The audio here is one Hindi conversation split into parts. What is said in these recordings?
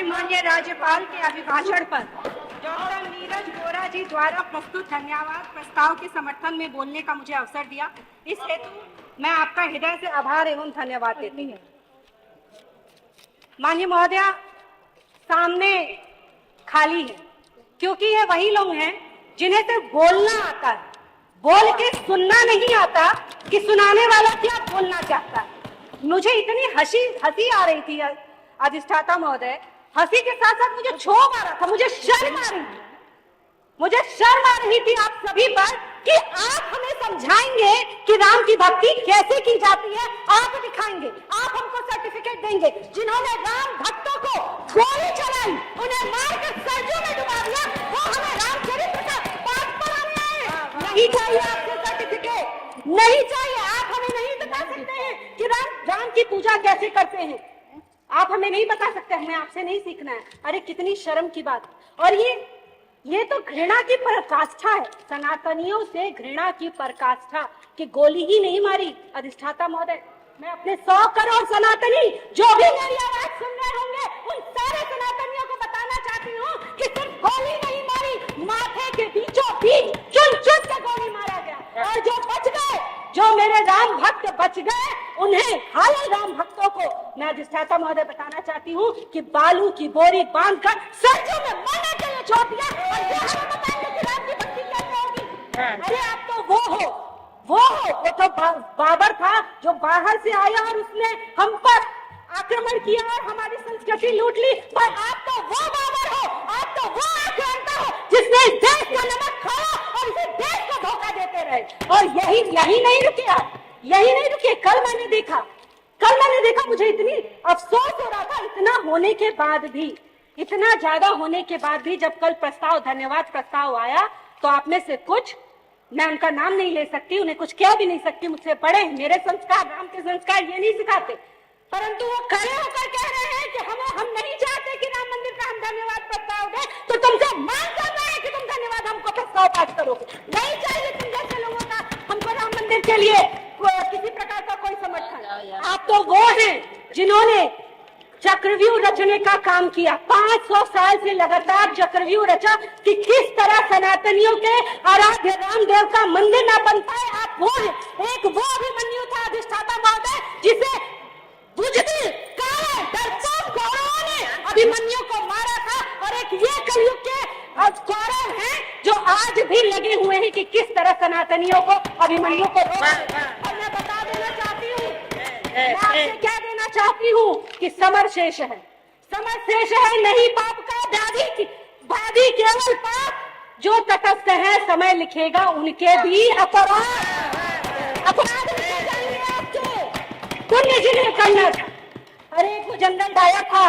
माननीय राज्यपाल के अभिभाषण पर डॉक्टर नीरज वोरा जी द्वारा प्रस्तुत धन्यवाद प्रस्ताव के समर्थन में बोलने का मुझे अवसर दिया, इस हेतु मैं आपका हृदय से आभार एवं धन्यवाद देती हूँ। माननीय महोदया, सामने खाली है क्योंकि ये वही लोग हैं जिन्हें सिर्फ बोलना आता है, बोल के सुनना नहीं आता कि सुनाने वाला क्या बोलना चाहता है। मुझे इतनी हंसी आ रही थी अधिष्ठाता महोदय, हंसी के साथ साथ मुझे क्षोभ आ रहा था, मुझे शर्म आ रही थी आप सभी पर कि आप हमें समझाएंगे कि राम की भक्ति कैसे की जाती है, आप दिखाएंगे, आप हमको सर्टिफिकेट देंगे। जिन्होंने राम भक्तों को गोली चलाई, उन्हें मारकर सरजू में डुबा दिया, वो हमें रामचरित्र का पाठ पढ़ाने आए। नहीं चाहिए आपसे सर्टिफिकेट, नहीं चाहिए। आप हमें नहीं बता सकते हैं कि राम की पूजा कैसे करते हैं, आप हमें नहीं बता सकते, हमें आपसे नहीं सीखना है। अरे कितनी शर्म की बात। और ये तो घृणा की पराकाष्ठा है, सनातनियों से घृणा की पराकाष्ठा कि गोली ही नहीं मारी। अधिष्ठाता महोदय, मैं अपने 100 करोड़ सनातनी जो भी मेरी आवाज सुन रहे होंगे, उन सारे सनातनियों को बताना चाहती हूँ कि सिर्फ गोली नहीं मारी, माथे के बीचों बीच चुन चुन के गोली मारा गया। और जो बच गए, जो मेरे राम भक्त बच गए, उन्हें हाल राम भक्तों को मैं अधिष्ठाता महोदय बताना चाहती हूँ कि बालू की बोरी बांधकर सरजू में मरने के लिए छोड़ दिया। और हमें बताएंगे कि राम की भक्ति कैसे होगी। अरे आप तो वो तो बाबर था जो बाहर से आया और उसने हम पर आक्रमण किया और हमारी संस्कृति लूट ली। पर आप तो वो बाबर हो, आप तो वो आक्रांता हो जिसने इस देश का नमक खाया और इस देश को धोखा देते रहे। और यही नहीं रुके आप, यही नहीं रुके। कल मैंने देखा मुझे इतनी अफसोस हो रहा था, इतना होने के बाद भी, इतना ज्यादा होने के बाद भी, जब कल धन्यवाद प्रस्ताव आया तो आप में से कुछ, मैं उनका नाम नहीं ले सकती, उन्हें कुछ कह भी नहीं सकती, मुझसे बड़े हैं, मेरे संस्कार, राम के संस्कार ये नहीं सिखाते, परंतु वो खड़े होकर कह रहे हैं कि हम नहीं चाहते कि राम मंदिर का हम धन्यवाद प्रस्ताव दें। तो तुमसे मांग कर रहे हैं कि तुम धन्यवाद हमको प्रस्ताव पास करोगे। नहीं चाहिए तुम जैसे लोगों का हमको राम मंदिर के लिए किसी प्रकार का कोई समर्थन। आप तो वो हैं जिन्होंने चक्रव्यूह रचने का काम किया, 500 साल से लगातार चक्रव्यूह रचा कि किस तरह सनातनियों के आराध्य रामदेव का मंदिर ना बन पाए। आप वो हैं। एक वो अभिमन्यु था अधिष्ठाता महोदय, जिसे बुजदिल काले डरपोक कौरवों ने अभिमन्यु को मारा था। और एक ये कलयुग के कौरव हैं जो आज भी लगे हुए हैं कि किस तरह सनातनियों को अभिमन्यु को और मैं बता देना चाहती हूँ, मैं आपसे क्या देना चाहती हूँ कि समर शेष है, नहीं पाप का व्याधि केवल पाप। जो तटस्थ है समय लिखेगा उनके भी अपराध लिखे जाएंगे आपके, पुण्य जिन्हें करना था। अरे वो जंगल आया था,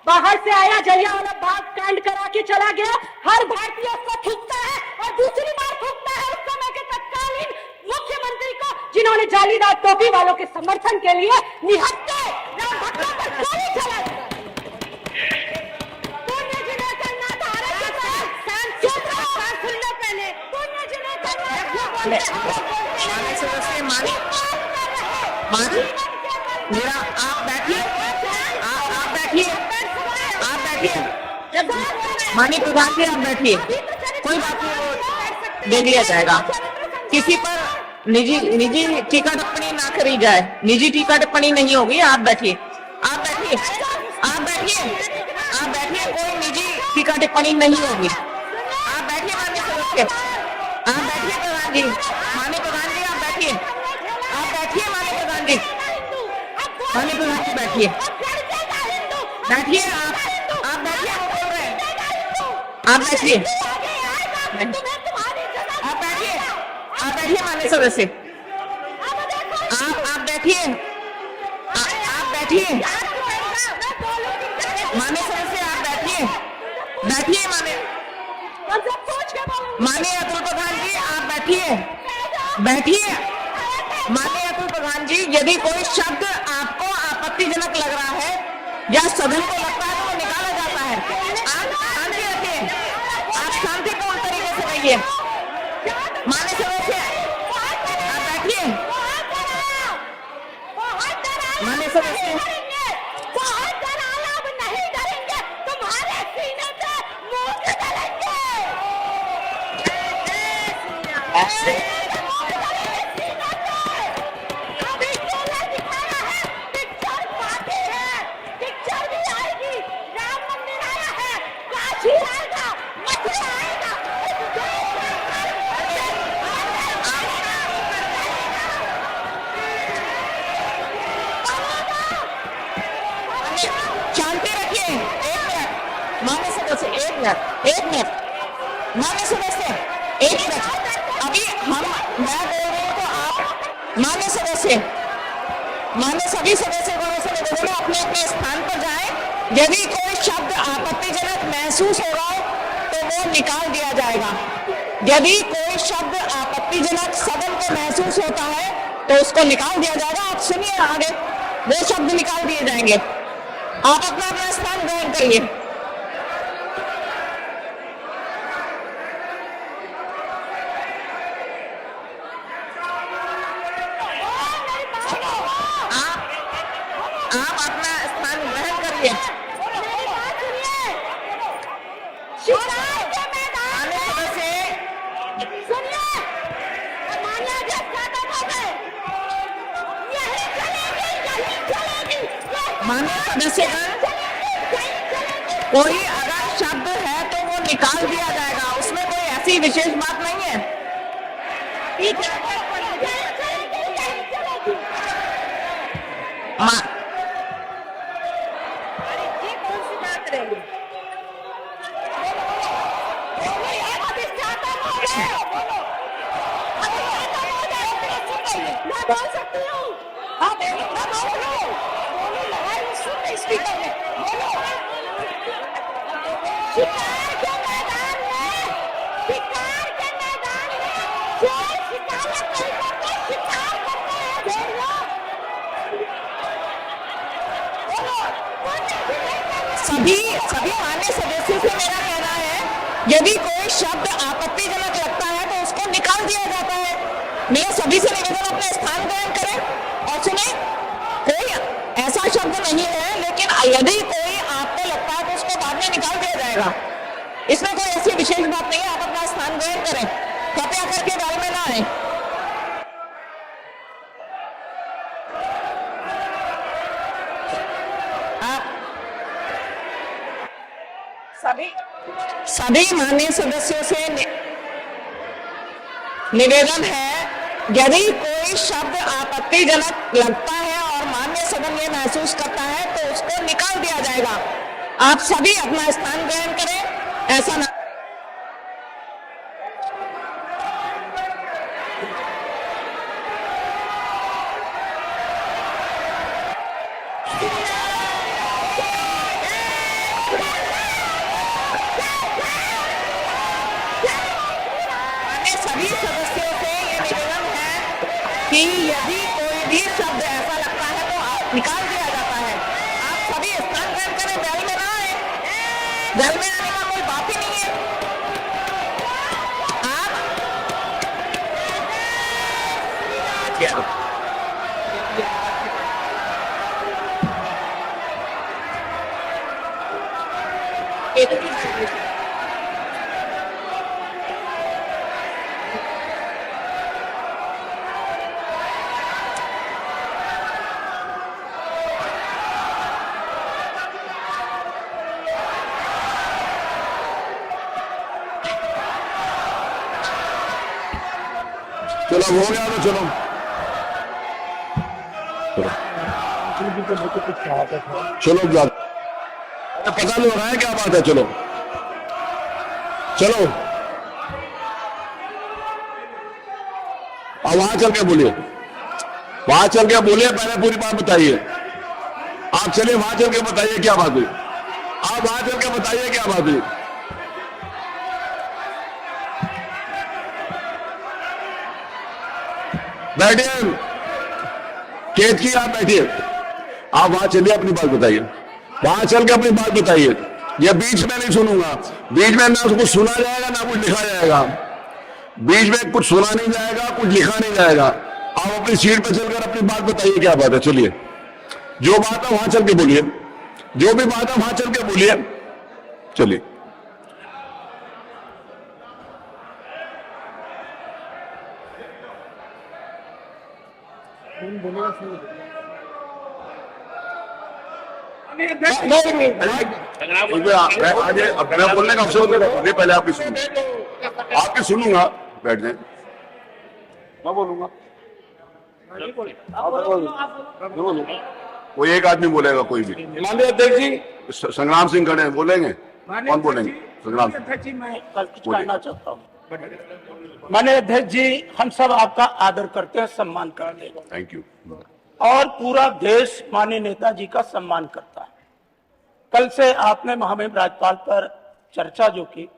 बाहर से आया, जलियांवाला बाग कांड करा के चला गया। हर भारतीय उसको थूकता है और दूसरी बार थूकता है उस समय के तत्कालीन मुख्यमंत्री को, जिन्होंने जालीदार टोपी वालों के समर्थन के लिए निहत्थे राम भक्तों पर गोली चलाई। पुण्य जिन्हें करना था, सुनना पहले, पुण्य जिन्हें मेरा आप बैठिए माननीय प्रधान जी, आप बैठिए, कोई बात नहीं, दे दिया जाएगा। किसी पर निजी टीका टिप्पणी ना करी जाए, निजी टीका टिप्पणी नहीं होगी। आप बैठिए, कोई निजी टीका टिप्पणी नहीं होगी। आप बैठिए माननीय सदस्य, आप बैठिए प्रधान जी, माननीय प्रधान जी आप बैठिए, माननीय प्रधान जी बैठिए, आप बैठिए माननीय सदस्य, आप बैठिए माननीय सदस्य, आप बैठिए माननीय अतुल प्रधान जी, आप बैठिए माननीय अतुल प्रधान जी। यदि कोई शब्द आपको आपत्तिजनक लग रहा है या सदन को लगता है तो वो निकाला जाता है। आप शांति रखिए, आप शांतिपूर्ण तरीके से रहिए। माननीय सदस्य आप बैठिए, माननीय सदस्य एक मिनट मान्य सदस्य, एक मिनट। अभी मैं बोल रही हूँ तो आप मान्य सदस्य, मान्य सभी सदस्यों से निवेदन है अपने अपने स्थान पर जाएं। यदि कोई शब्द आपत्तिजनक महसूस होगा तो वो निकाल दिया जाएगा। यदि कोई शब्द आपत्तिजनक सदन को महसूस होता है तो उसको निकाल दिया जाएगा। आप सुनिए आगे, वो शब्द निकाल दिए जाएंगे। आप अपना अपना स्थान ग्रहण करिए। आप अपना स्थान ग्रहण करिए। मेरी बात सुनिए, शिकायत के मैदान मान्य में सदस्य, सुनिए, मान्य अध्यक्ष खत्म हो गए, यही चलेगी। मान्य सदस्यगण, कोई अगर शब्द है तो वो निकाल दिया जाएगा, उसमें कोई ऐसी विशेष बात नहीं है। ठीक है, मा- ये कौन सी बात रही? मैं बोल सकती हूँ। हाँ बोलो, मैं बोलो, लगाई स्पीकर में, बोलो। शिकार के मैदान में, शिकार के मैदान में जो शिकार करते हैं, शिकार करते हैं, भेड़ियों। सभी मान्य सदस्यों से मेरा कहना है, यदि कोई शब्द आपत्तिजनक लगता है तो उसको निकाल दिया जाता है। मेरा सभी से निवेदन अपने स्थान ग्रहण करें और सुने। कोई ऐसा शब्द नहीं है, लेकिन यदि कोई आपको लगता है तो उसको बाद में निकाल दिया जाएगा। इसमें कोई ऐसी विशेष बात नहीं है। आप अपना स्थान ग्रहण करें, कृपया करके गाल में ना आए। सभी माननीय सदस्यों से निवेदन है, यदि कोई शब्द आपत्तिजनक लगता है और माननीय सदन ये महसूस करता है तो उसको निकाल दिया जाएगा। आप सभी अपना स्थान ग्रहण करें। ऐसा ना सभी सदस्यों से ये निवेदन है कि यदि कोई भी शब्द ऐसा लगता है तो निकाल दिया जाता है। आप सभी स्थान ग्रहण करें, बैल में ना आए। बैल में आने का कोई बात ही नहीं है। चलो हो गया तो चलो चलो चलो पता नहीं हो रहा है क्या बात है। चलो चलो अब वहां चल के बोलिए, वहां चल के बोलिए, पहले पूरी बात बताइए। आप चलिए वहां चल के बताइए क्या बात हुई। आप वहां चल के बताइए क्या बात हुई। बैठिए, केतकी आप बैठिए। आप वहां चलिए, अपनी बात बताइए, वहां चल के अपनी बात बताइए। ये बीच में नहीं सुनूंगा, बीच में ना कुछ सुना जाएगा ना कुछ लिखा जाएगा। बीच में कुछ सुना नहीं जाएगा, कुछ लिखा नहीं जाएगा। आप अपनी सीट पर चलकर अपनी बात बताइए क्या बात है। चलिए, जो बात है वहां चल के बोलिए, जो भी बात है वहां चल के बोलिए। चलिए मैं बोलने का अवसर दे, पहले आपकी सुनूंगा, आपकी सुनूंगा। बैठ जाए, मैं बोलूंगा। कोई एक आदमी बोलेगा, कोई भी। माननीय अध्यक्ष जी, संग्राम सिंह खड़े हैं, बोलेंगे। कौन बोलेंगे? संग्राम अध्यक्ष जी, मैं कल कुछ बोलिए। कहना चाहता हूँ। माननीय अध्यक्ष जी, हम सब आपका आदर करते हैं, सम्मान करते हैं थैंक यू। और पूरा देश माननीय नेताजी का सम्मान करता है। कल से आपने महामहिम राज्यपाल पर चर्चा जो की,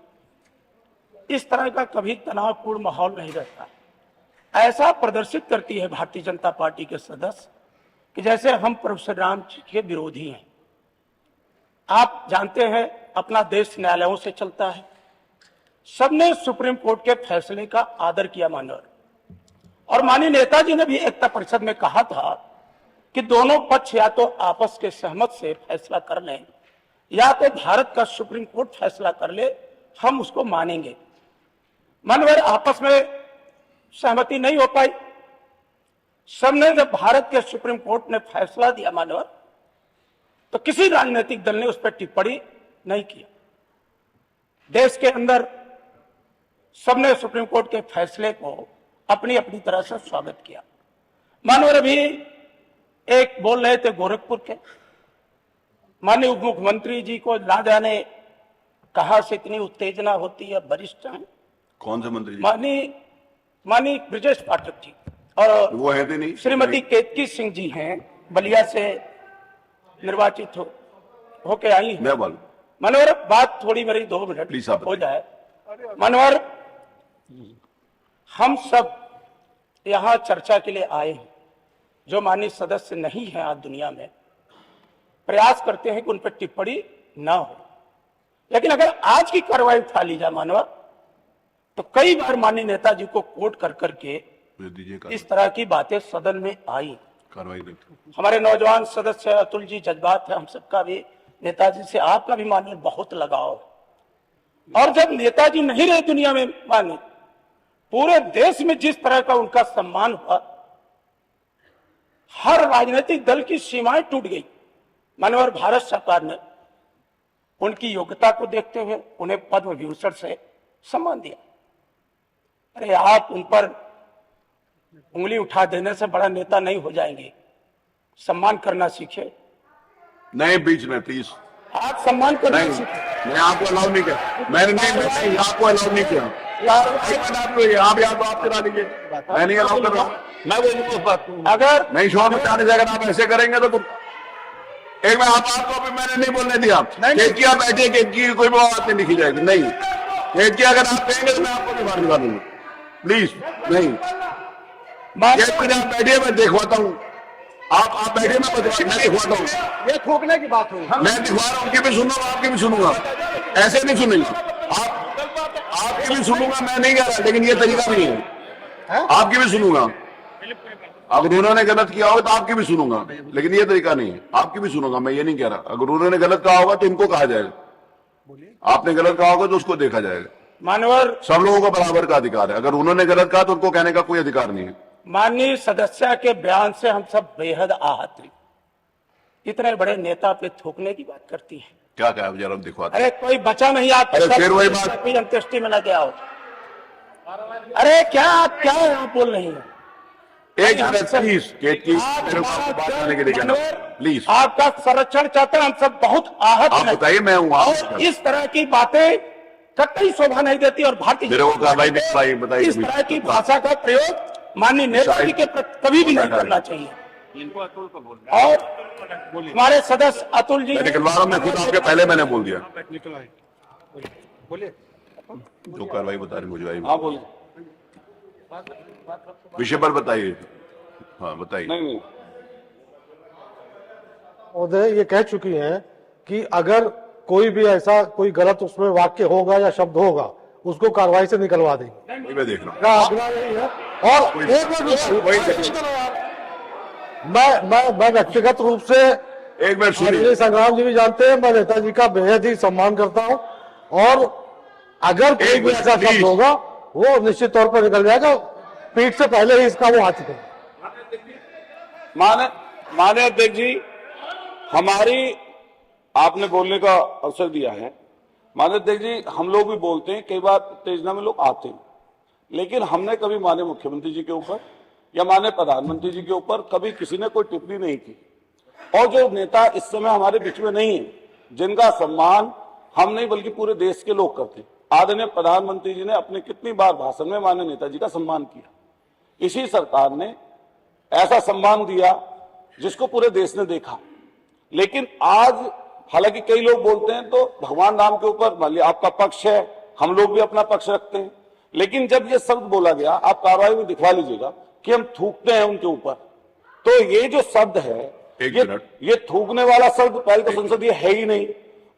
इस तरह का कभी तनावपूर्ण माहौल नहीं रहता। ऐसा प्रदर्शित करती है भारतीय जनता पार्टी के सदस्य कि जैसे हम प्रोफेसर राम जी के विरोधी हैं। आप जानते हैं अपना देश न्यायालयों से चलता है। सबने सुप्रीम कोर्ट के फैसले का आदर किया मानव, और माननीय नेताजी ने भी एकता परिषद में कहा था कि दोनों पक्ष या तो आपस के सहमत से फैसला कर लें या तो भारत का सुप्रीम कोर्ट फैसला कर ले, हम उसको मानेंगे। मानवर आपस में सहमति नहीं हो पाई। सबने जब भारत के सुप्रीम कोर्ट ने फैसला दिया मानवर, तो किसी राजनीतिक दल ने उस पर टिप्पणी नहीं किया। देश के अंदर सबने सुप्रीम कोर्ट के फैसले को अपनी अपनी तरह से स्वागत किया। मानवर अभी एक बोल रहे थे गोरखपुर के माननीय उप मुख्यमंत्री जी को ना जाने कहां से इतनी उत्तेजना होती है, वरिष्ठ हैं। कौन से मंत्री जी? माननीय ब्रजेश पाठक जी और वो है थे नहीं। श्रीमती केतकी सिंह जी हैं, बलिया से निर्वाचित होके आई हैं। मैं बोलूं मनोहर, बात थोड़ी मेरी 2 मिनट प्लीज आप हो जाए। मनोहर, हम सब यहाँ चर्चा के लिए आए हैं। जो माननीय सदस्य नहीं है आज दुनिया में, प्रयास करते हैं कि उन पर टिप्पणी ना हो। लेकिन अगर आज की कार्रवाई उठा ली जाए मानव, तो कई बार माननीय नेताजी को कोट कर करके इस तरह की बातें सदन में आई। कार्रवाई हमारे नौजवान सदस्य अतुल जी जज्बात है, हम सबका भी नेताजी से, आपका भी माननीय बहुत लगाव। और जब नेताजी नहीं रहे दुनिया में माननीय, पूरे देश में जिस तरह का उनका सम्मान हुआ, हर राजनीतिक दल की सीमाएं टूट गई। माननीय भारत सरकार ने उनकी योग्यता को देखते हुए उन्हें पद्म विभूषण से सम्मान दिया। अरे आप उन पर उंगली उठा देने से बड़ा नेता नहीं हो जाएंगे। सम्मान करना सीखे। नहीं, बीच में प्लीज। आप सम्मान करना नहीं, सीखे। मैं आपको अलाउ नहीं किया। मैंने नहीं आपको अलाउ नहीं किया। आप या तो आप करा लीजिए, मैं नहीं अलाउ कर रहा हूँ। मैं बोलूंगा उस बात को। अगर नहीं, शोर में जाने से अगर आप ऐसे करेंगे तो एक बार आपको भी मैंने नहीं बोलने दिया। केतकी आप बैठिए, केतकी कोई बात नहीं लिखी जाएगी। नहीं, केतकी अगर आप कहेंगे तो मैं आपको भी बाहर निकाल दूंगा। प्लीज नहीं, केतकी आप बैठिए, मैं दिखवाता हूँ। आप बैठिए, मैं दिखवाता हूँ। ये थोकने की बात हुई। मैं दिखवा रहा हूँ, उनकी भी सुनूंगा, आपकी भी सुनूंगा। ऐसे नहीं सुनेंगे आपकी भी सुनूंगा, मैं नहीं कह रहा, लेकिन ये तरीका नहीं है। आपकी भी सुनूंगा, अगर उन्होंने गलत किया होगा तो आपकी भी सुनूंगा, लेकिन ये तरीका नहीं है। आपकी भी सुनूंगा, मैं ये नहीं कह रहा। अगर उन्होंने गलत कहा होगा तो इनको कहा जाएगा, आपने गलत कहा होगा तो उसको देखा जाएगा। मानवर, सब लोगों को बराबर का अधिकार है। अगर उन्होंने गलत कहा तो उनको कहने का कोई अधिकार नहीं है। माननीय सदस्य के बयान से हम सब बेहद आहत हैं। इतने बड़े नेता पे थूकने की बात करती है। क्या कहा जरा दिखवाते। अरे कोई बचा नहीं, आप अरे फिर वही बात। अंत्येष्टि में न गया हो। अरे क्या आप बोल रही हैं? एक मिनट प्लीज, केतकी बात करने के लिए प्लीज। आपका संरक्षण चाहते हैं, हम सब बहुत आहत आप हैं। बताइए, मैं हूँ। और इस तरह की बातें कतई शोभा नहीं देती। और भारतीय बताइए, इस तरह की भाषा का प्रयोग माननीय नेताजी के प्रति कभी भी नहीं करना चाहिए। और हमारे सदस्य अतुल जी निकलवा रहा हूँ मैं खुद, आपके पहले मैंने बोल दिया। जो कार्रवाई बता रही मुझे, हाँ बोलिए, विषय पर बताइए। हाँ बताइए। महोदय ये कह चुकी हैं कि अगर कोई भी ऐसा कोई गलत उसमें वाक्य होगा या शब्द होगा, उसको कार्रवाई से निकलवा देंगे। मैं देख रहा हूँ। का आग्रह यही है। और एक मैं व्यक्तिगत रूप से, एक मिनट सुनिए, संग्राम जी भी जानते हैं, मैं नेताजी का बेहद ही सम्मान करता हूं। और अगर कोई भी ऐसा शब्द होगा वो निश्चित तौर पर निकल जाएगा। पीठ से पहले ही इसका वो आ चुके हैं। माननीय अध्यक्ष जी, हमारी आपने बोलने का अवसर दिया है। माननीय अध्यक्ष जी, हम लोग भी बोलते हैं, कई बार उत्तेजना में लोग आते हैं, लेकिन हमने कभी माननीय मुख्यमंत्री जी के ऊपर या माननीय प्रधानमंत्री जी के ऊपर कभी किसी ने कोई टिप्पणी नहीं की। और जो नेता इस समय हमारे बीच में नहीं है, जिनका सम्मान हम नहीं बल्कि पूरे देश के लोग करते हैं। आदरणीय प्रधानमंत्री जी ने अपने कितनी बार भाषण में माननीय नेताजी का सम्मान किया। इसी सरकार ने ऐसा सम्मान दिया जिसको पूरे देश ने देखा। लेकिन आज हालांकि कई लोग बोलते हैं तो भगवान राम के ऊपर मान लिया आपका पक्ष है, हम लोग भी अपना पक्ष रखते हैं, लेकिन जब ये शब्द बोला गया, आप कार्रवाई में दिखवा लीजिएगा कि हम थूकते हैं उनके ऊपर, तो ये जो शब्द है ये थूकने वाला शब्द पहले तो संसदीय है ही नहीं।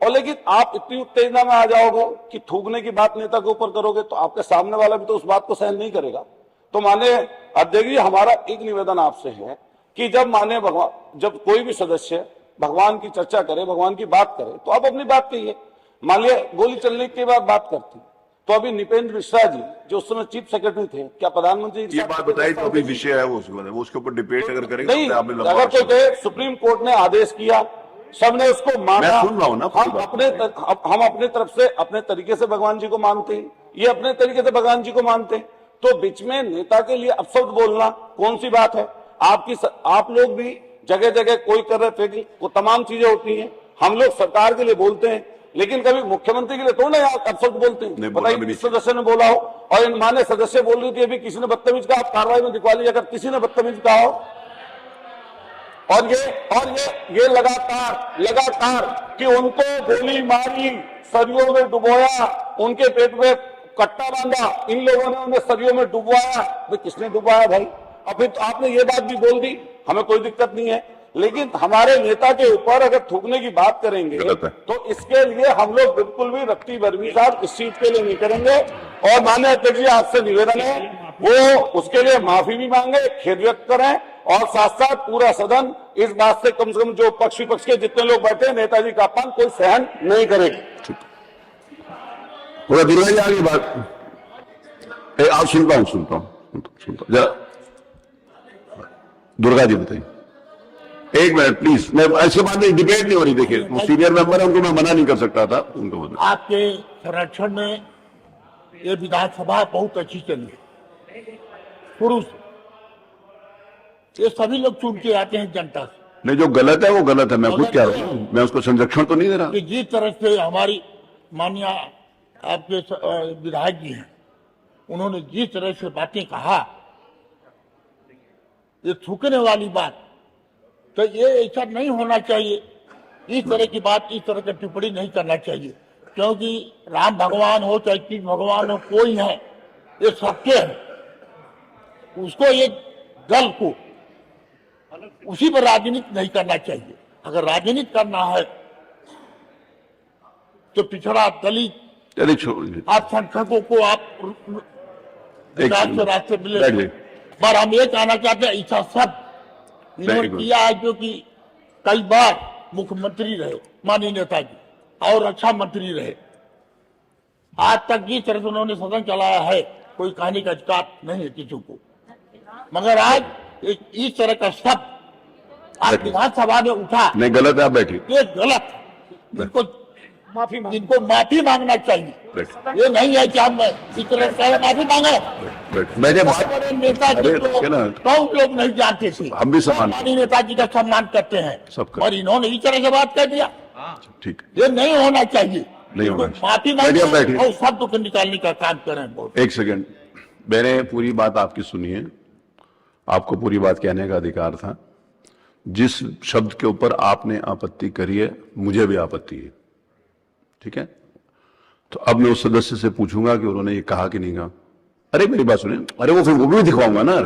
और लेकिन आप इतनी उत्तेजना में आ जाओगे कि थूकने की बात नेता के ऊपर करोगे तो आपके सामने वाला भी तो उस बात को सहन नहीं करेगा। तो माननीय अध्यक्ष जी, हमारा एक निवेदन आपसे है कि जब कोई भी सदस्य भगवान की चर्चा करे, भगवान की बात करे, तो आप अपनी बात कहिए। मान लिया गोली चलने के बाद बात करती, तो अभी निपेंद्र मिश्रा जी जो उस समय चीफ सेक्रेटरी थे, क्या प्रधानमंत्री ये बात बताइए तो अभी विषय है वो उसके ऊपर डिबेट अगर करेंगे नहीं, अगर कोई कहे सुप्रीम कोर्ट ने आदेश किया, सबने उसको माना, मैं सुन रहा हूं ना, हम अपने तरफ से अपने तरीके से भगवान जी को मानते हैं, ये अपने तरीके से भगवान जी को मानते हैं, तो बीच में नेता के लिए अपशब्द बोलना कौन सी बात है? आप लोग भी जगह जगह कोई कर रहे थे, वो तमाम चीजें होती हैं, हम लोग सरकार के लिए बोलते हैं, लेकिन कभी मुख्यमंत्री के लिए थोड़ा ना अपशब्द बोलते हैं। बताइए सदस्य ने बोला हो और इन मान्य सदस्य बोल रही थी, अभी किसी ने बदतमीज कहा, आप कार्रवाई में दिखवा लीजिए अगर किसी ने बदतमीज कहा हो। और ये लगातार कि उनको गोली मारी, सरियों में डुबोया, उनके पेट में कट्टा बांधा, इन लोगों ने उन्हें सरियों में डुबवाया। भाई किसने डुबवाया भाई? और फिर तो आपने ये बात भी बोल दी, हमें कोई दिक्कत नहीं है, लेकिन हमारे नेता के ऊपर अगर थूकने की बात करेंगे तो इसके लिए हम लोग बिल्कुल भी रत्ती भरवी साहब इस चीज के लिए नहीं करेंगे। और माननीय अध्यक्ष जी, आपसे निवेदन है वो उसके लिए माफी भी मांगे, खेद व्यक्त करें, और साथ साथ पूरा सदन इस बात से कम जो पक्ष विपक्ष के जितने लोग बैठे, नेताजी का अपमान कोई सहन नहीं करेगा। पूरा दुर्गा जी आगे बात आप सुनता हूं जरा दुर्गा जी बताइए, एक मिनट प्लीज। मैं ऐसे बात नहीं, डिबेट नहीं हो रही। देखिए वो सीनियर मेंबर है, उनको मैं मना नहीं कर सकता था, उनको बताइए। आपके संरक्षण में ये विधानसभा बहुत अच्छी चली है शुरू से, ये सभी लोग चुन के आते हैं जनता से। नहीं, जो गलत है वो गलत है, मैं खुद कह रहा हूँ, मैं उसको संरक्षण तो नहीं दे रहा। कि जिस तरह से हमारी माननीय आपके विधायक जी हैं, उन्होंने जिस तरह से बातें कहा, ये थूकने वाली बात, तो ये ऐसा नहीं होना चाहिए। इस तरह की बात, इस तरह की टिप्पणी नहीं करना चाहिए, क्योंकि राम भगवान हो चाहे कृष्ण भगवान हो, कोई है, ये सबके हैं। उसको ये दल को उसी पर राजनीति नहीं करना चाहिए। अगर राजनीति करना है तो पिछड़ा दलित अल्पसंख्यकों को आप रास्ते मिले। पर हम ये कहना चाहते हैं, ऐसा सब इन्होंने किया है, जो कि कई बार मुख्यमंत्री रहे माननीय नेताजी और रक्षा मंत्री रहे, आज तक जिस तरह से उन्होंने सदन चलाया है, कोई कहने का अधिकार नहीं है किसी को। मगर आज इस तरह का शब्द आज विधानसभा में उठा, नहीं गलत है, आप बैठिए। ये गलत, जिनको माफी मांगना चाहिए। ये नहीं है कि हम इस तरह से माफी मांगे। मैंने बड़े नेताजी को लोग नहीं जानते थे, हम भी सम्मान नेताजी का सम्मान करते हैं, और इन्होंने इस तरह से बात कर दिया। ठीक, ये नहीं होना चाहिए, नहीं होना। माफी मांगे और शब्द को निकालने का काम करें। एक सेकंड, मैंने पूरी बात आपकी सुनी है, आपको पूरी बात कहने का अधिकार था। जिस शब्द के ऊपर आपने आपत्ति करी है, मुझे भी आपत्ति है, ठीक है? तो अब मैं उस सदस्य से पूछूंगा कि उन्होंने ये कहा कि नहीं कहा। अरे मेरी बात सुनिए, अरे वो फिर वो भी दिखवाऊंगा ना,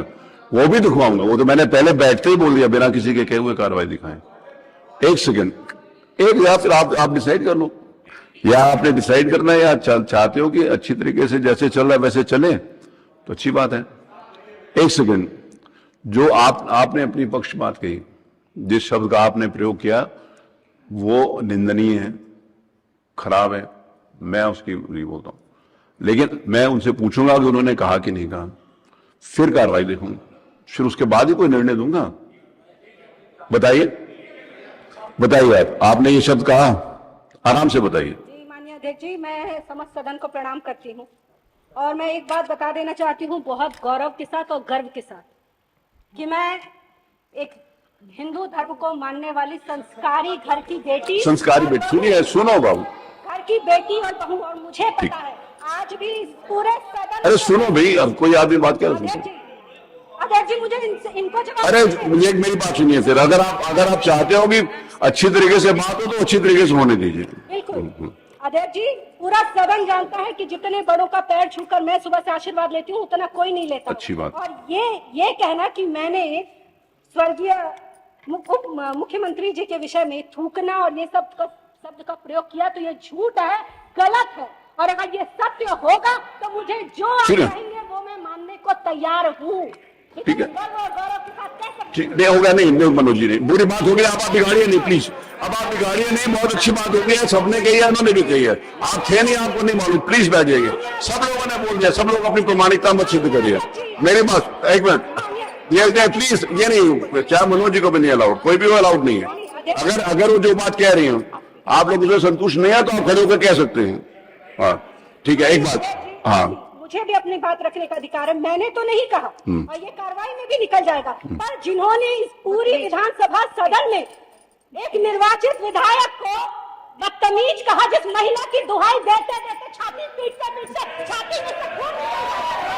वो भी दिखवाऊंगा। वो तो मैंने पहले बैठते ही बोल दिया, बिना किसी के कहे हुए कार्रवाई दिखाएं। एक सेकंड, एक या फिर आप डिसाइड कर लो, या आपने डिसाइड करना है, या चाहते हो कि अच्छी तरीके से जैसे चल रहा है वैसे चले, तो अच्छी बात है। एक सेकंड, जो आपने अपनी पक्ष बात कही, जिस शब्द का आपने प्रयोग किया वो निंदनीय है, खराब है, मैं उसकी नहीं बोलता हूं, लेकिन मैं उनसे पूछूंगा कि उन्होंने कहा कि नहीं कहा, फिर कार्रवाई देखूंगा, फिर उसके बाद ही कोई निर्णय दूंगा। बताइए आपने ये शब्द कहा, आराम से बताइए। जी माननीय अध्यक्ष जी, मैं समस्त सदन को प्रणाम करती हूँ, और मैं एक बात बता देना चाहती हूँ बहुत गौरव के साथ और गर्व के साथ, कि मैं एक हिंदू धर्म को मानने वाली संस्कारी घर की बेटी, संस्कारी बेटी, सुनिए, सुनो बाबू, घर की बेटी और बहू, और मुझे पता है आज भी इस पूरे सदन। अरे सुनो भाई, अब कोई आदमी बात क्या अध्यक्ष जी मुझे इनको जवाब अरे दीजिए। मेरी बात सुनिए फिर, अगर आप चाहते हो कि अच्छी तरीके से बात हो तो अच्छी तरीके से होने दीजिए। बिल्कुल अध्यक्ष जी, पूरा सदन जानता है कि जितने बड़ों का पैर छूकर मैं सुबह से आशीर्वाद लेती हूँ उतना कोई नहीं लेता। अच्छी बात। और ये कहना कि मैंने स्वर्गीय मुख्यमंत्री जी के विषय में थूकना और ये सब शब्द का प्रयोग किया तो ये झूठ है, गलत है। और अगर ये सत्य होगा तो मुझे जो आप कहेंगे वो मैं मानने को तैयार हूँ। ठीक है, गर्व और गौरव के साथ कह सकते हैं। ठीक नहीं होगा, नहीं मनोज जी, नहीं बुरी बात हो गई, आप बिगाड़िए नहीं प्लीज, अब आप बिगाड़िए नहीं, बहुत अच्छी बात हो गई है, सबने कही है, उन्होंने भी कही है, आप थे नहीं, आपको नहीं मालूम, प्लीज बैठ जाइए। सब लोगों ने बोल दिया, सब लोग अपनी प्रमाणिकता मत सिद्ध करिए। मेरी बात एक मिनट, ये प्लीज, ये नहीं, क्या मनोज जी को भी नहीं अलाउड, कोई भी अलाउड नहीं है। अगर वो जो बात कह रही है आप लोग उससे संतुष्ट नहीं है तो आप खड़े होकर कह सकते हैं। हाँ ठीक है, एक बात, हाँ मुझे भी अपनी बात रखने का अधिकार है, मैंने तो नहीं कहा और ये कार्रवाई में भी निकल जाएगा। पर जिन्होंने इस पूरी विधानसभा सदन में एक निर्वाचित विधायक को बदतमीज कहा, जिस महिला की दुहाई देते देते छाती पीटते छाती में से खून निकल जाता है,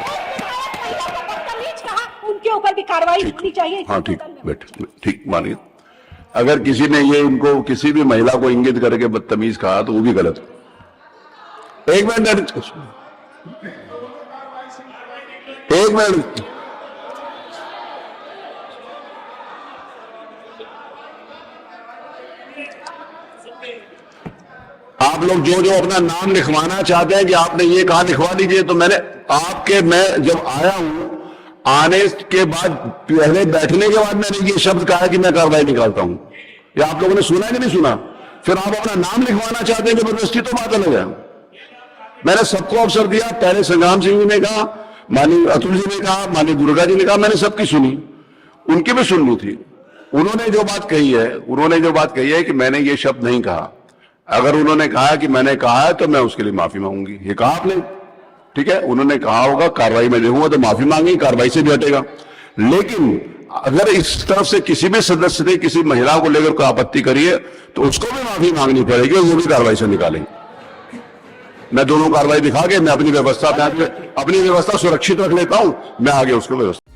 उस विधायक महिला को बदतमीज कहा, उनके ऊपर भी कार्रवाई होनी चाहिए। हाँ ठीक, ठीक मानिए, अगर किसी ने ये इनको किसी भी महिला को इंगित करके बदतमीज कहा तो वो भी गलत है। एक मिनट, आप लोग जो अपना नाम लिखवाना चाहते हैं कि आपने ये कहा लिखवा दीजिए, तो मैं जब आया हूं आने के बाद पहले बैठने के बाद मैंने ये शब्द कहा कि मैं कार्रवाई निकालता हूं, या आप लोगों ने सुना है कि नहीं सुना? फिर आप अपना नाम लिखवाना चाहते हैं जबरदस्ती, तो बात अलग है। मैंने सबको अवसर दिया, पहले संग्राम सिंह जी ने कहा, माननीय अतुल जी ने कहा, माननीय दुर्गा जी ने कहा, मैंने सबकी सुनी, उनकी भी सुननी थी। उन्होंने जो बात कही है कि मैंने ये शब्द नहीं कहा, अगर उन्होंने कहा कि मैंने कहा है तो मैं उसके लिए माफी मांगूंगी, ये कहा आपने, ठीक है, उन्होंने कहा होगा कार्रवाई में देखूंगा तो माफी मांगी, कार्रवाई से भी हटेगा। लेकिन अगर इस तरफ से किसी भी सदस्य ने किसी महिला को लेकर कोई आपत्ति करी है तो उसको भी माफी मांगनी पड़ेगी, वो भी कार्रवाई से निकालेंगे। मैं दोनों कार्रवाई दिखा के मैं अपनी व्यवस्था सुरक्षित रख लेता हूं, मैं आगे उसको व्यवस्था